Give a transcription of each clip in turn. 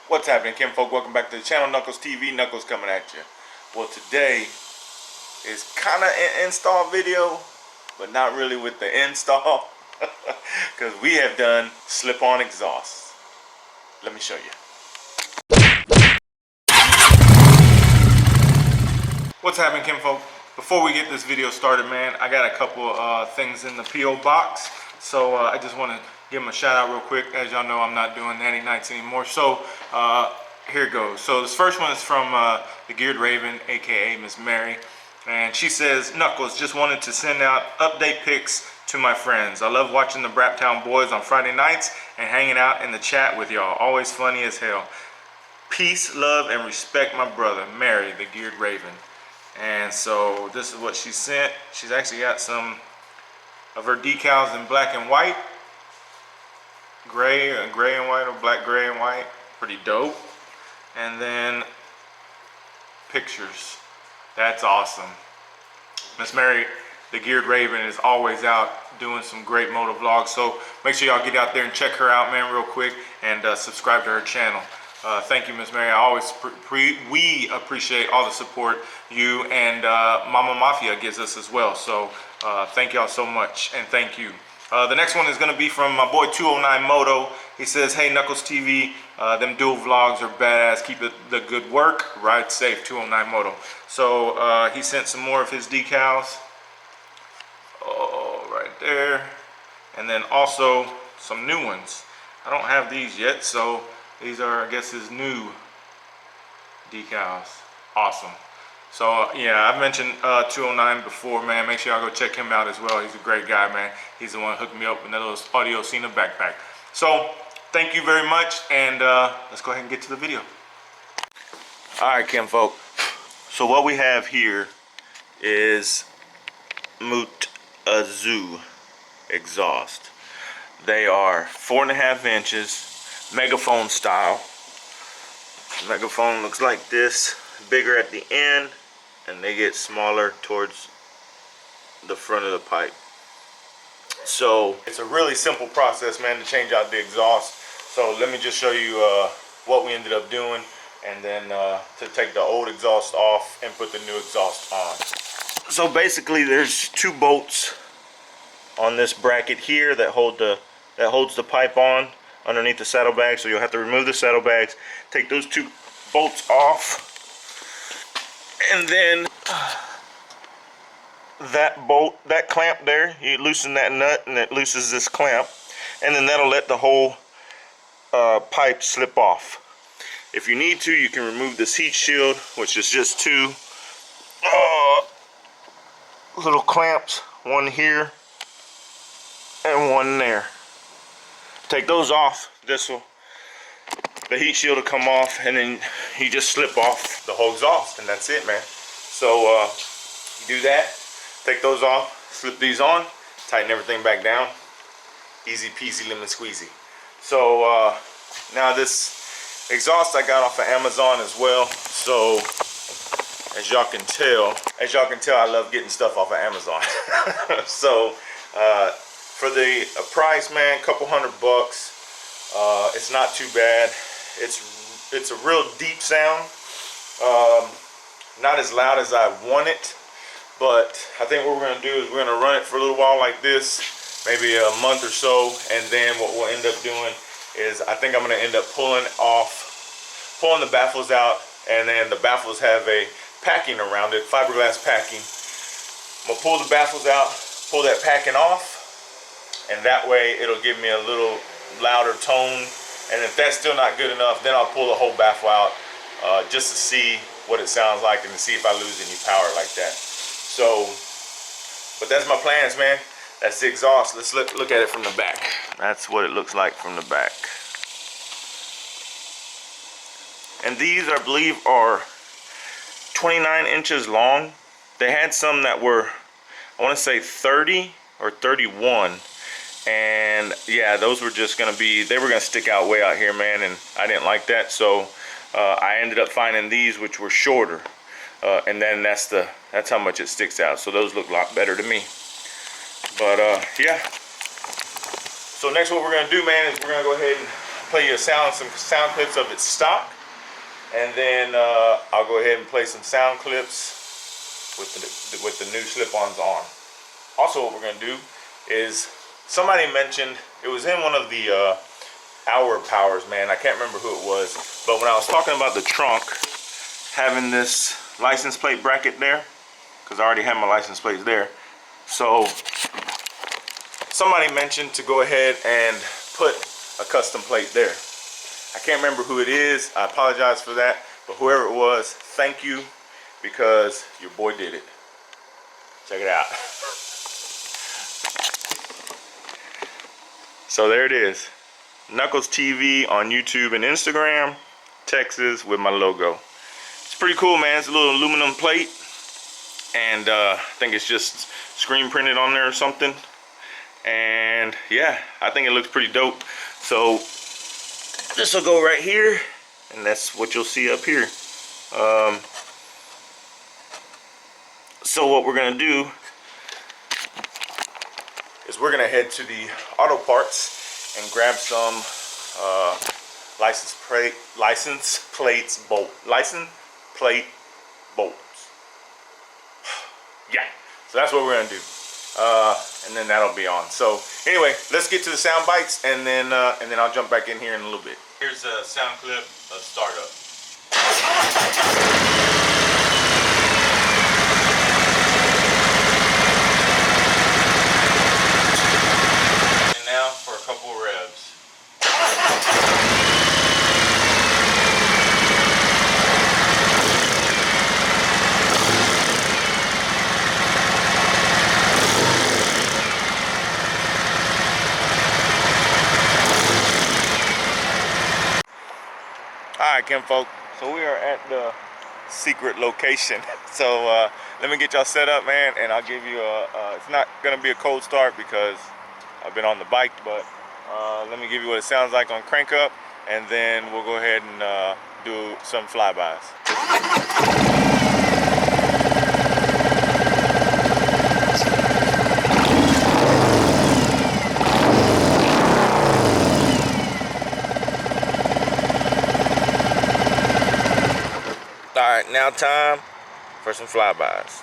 What's happening, Kim folk? Welcome back to the channel, Knuckles TV. Knuckles coming at you. Well, today is kind of an install video, but not really with the install, because we have done slip-on exhaust. Let me show you. What's happening, Kim folk? Before we get this video started, man, I got a couple things in the P.O. box, so I just want to give them a shout out real quick. As y'all know, I'm not doing Natty Nights anymore, so here it goes. So this first one is from the Geared Raven, aka Miss Mary, and she says, Knuckles, just wanted to send out update pics to my friends. I love watching the Braptown boys on Friday nights and hanging out in the chat with y'all. Always funny as hell. Peace, love, and respect, my brother, Mary, the Geared Raven. And so this is what she sent. She's actually got some of her decals in black and white, gray and white, or black, gray, and white. Pretty dope. And then pictures. That's awesome. Miss Mary, the Geared Raven, is always out doing some great moto vlogs. So make sure y'all get out there and check her out, man, real quick, and subscribe to her channel. Thank you, Miss Mary. I always we appreciate all the support you and Mama Mafia gives us as well. So thank y'all so much, and thank you. The next one is going to be from my boy 209 Moto. He says, hey, Knuckles TV, them dual vlogs are badass. Keep the good work. Ride safe, 209 Moto. So he sent some more of his decals. Oh, right there. And then also some new ones. I don't have these yet, so these are, I guess, his new decals. Awesome. So yeah, I've mentioned 209 before, man. Make sure y'all go check him out as well. He's a great guy, man. He's the one who hooked me up with that little Audio Cena backpack. So thank you very much, and let's go ahead and get to the video. All right, Kim folk. So what we have here is MUTAZU exhaust. They are 4.5 inches. Megaphone style. Megaphone looks like this, bigger at the end, and they get smaller towards the front of the pipe. So it's a really simple process, man, to change out the exhaust. So let me just show you what we ended up doing, and then to take the old exhaust off and put the new exhaust on. So basically there's 2 bolts on this bracket here that holds the pipe on underneath the saddlebag. So you'll have to remove the saddlebags, take those 2 bolts off, and then that bolt, that clamp there, you loosen that nut and it loosens this clamp, and then that'll let the whole pipe slip off. If you need to, you can remove this heat shield, which is just 2 little clamps, one here and one there. Take those off, the heat shield will come off, and then you just slip off the whole exhaust, and that's it, man. So you do that, take those off, slip these on, tighten everything back down, easy peasy lemon squeezy. So now this exhaust I got off of Amazon as well. So as y'all can tell, I love getting stuff off of Amazon. So for the price, man, couple $100 bucks. It's not too bad. It's a real deep sound. Not as loud as I want it, but I think what we're gonna do is we're gonna run it for a little while like this, maybe a month or so, and then what we'll end up doing is I think I'm gonna end up pulling the baffles out, and then the baffles have a packing around it, fiberglass packing. I'm gonna pull the baffles out, pull that packing off, and that way it'll give me a little louder tone. And if that's still not good enough, then I'll pull the whole baffle out just to see what it sounds like and to see if I lose any power like that. So, but that's my plans, man. That's the exhaust. Let's look at it from the back. That's what it looks like from the back. And these, I believe, are 29 inches long. They had some that were, I want to say 30 or 31. And yeah, those were just gonna be, they were gonna stick out way out here, man, and I didn't like that. So I ended up finding these, which were shorter, and then that's how much it sticks out. So those look a lot better to me. But yeah, so next what we're gonna do, man, is we're gonna go ahead and play you some sound clips of its stock, and then I'll go ahead and play some sound clips with the new slip-ons on. Also, what we're gonna do is, somebody mentioned, it was in one of the Hour Powers, man, I can't remember who it was, but when I was talking about the trunk having this license plate bracket there, because I already have my license plates there, so somebody mentioned to go ahead and put a custom plate there. I can't remember who it is, I apologize for that, but whoever it was, thank you, because your boy did it. Check it out. So there it is, Knuckles TV on YouTube and Instagram, Texas, with my logo. It's pretty cool, man. It's a little aluminum plate, and I think it's just screen printed on there or something. And yeah, I think it looks pretty dope. So this will go right here, and that's what you'll see up here. So what we're gonna do is we're gonna head to the auto parts and grab some license plate bolts. Yeah, so that's what we're gonna do, and then that'll be on. So anyway, let's get to the sound bites, and then I'll jump back in here in a little bit. Here's a sound clip of startup. For a couple of revs. Alright, kinfolk, so we are at the secret location. So let me get y'all set up, man, and I'll give you it's not gonna be a cold start because I've been on the bike, but let me give you what it sounds like on crank up, and then we'll go ahead and do some flybys. Alright, now time for some flybys.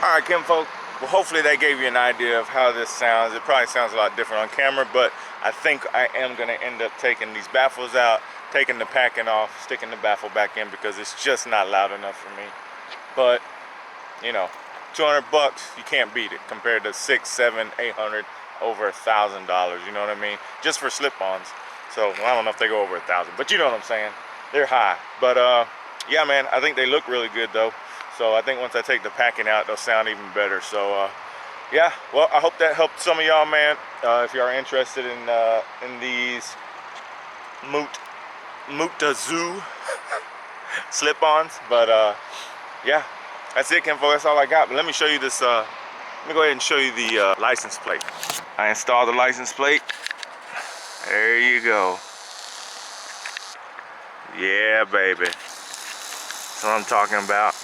Alright, kinfolk, well, hopefully that gave you an idea of how this sounds. It probably sounds a lot different on camera, but I think I am going to end up taking these baffles out, taking the packing off, sticking the baffle back in, because it's just not loud enough for me. But, you know, $200, you can't beat it compared to $600, $700, $800, over $1,000, you know what I mean? Just for slip-ons. So, well, I don't know if they go over 1,000, but you know what I'm saying. They're high. But, yeah, man, I think they look really good, though. So I think once I take the packing out, they'll sound even better. So yeah, well, I hope that helped some of y'all, man. If you are interested in these MUTAZU slip-ons, but yeah, that's it, kinfolk. That's all I got. But let me show you this. Let me go ahead and show you the license plate. I installed the license plate. There you go. Yeah, baby. That's what I'm talking about.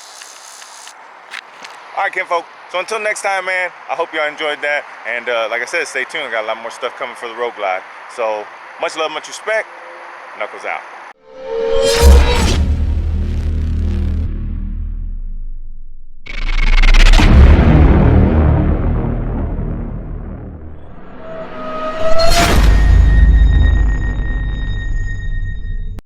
Alright, kinfolk, so until next time, man, I hope y'all enjoyed that, and like I said, stay tuned. I got a lot more stuff coming for the road glide. So much love, much respect. Knuckles out.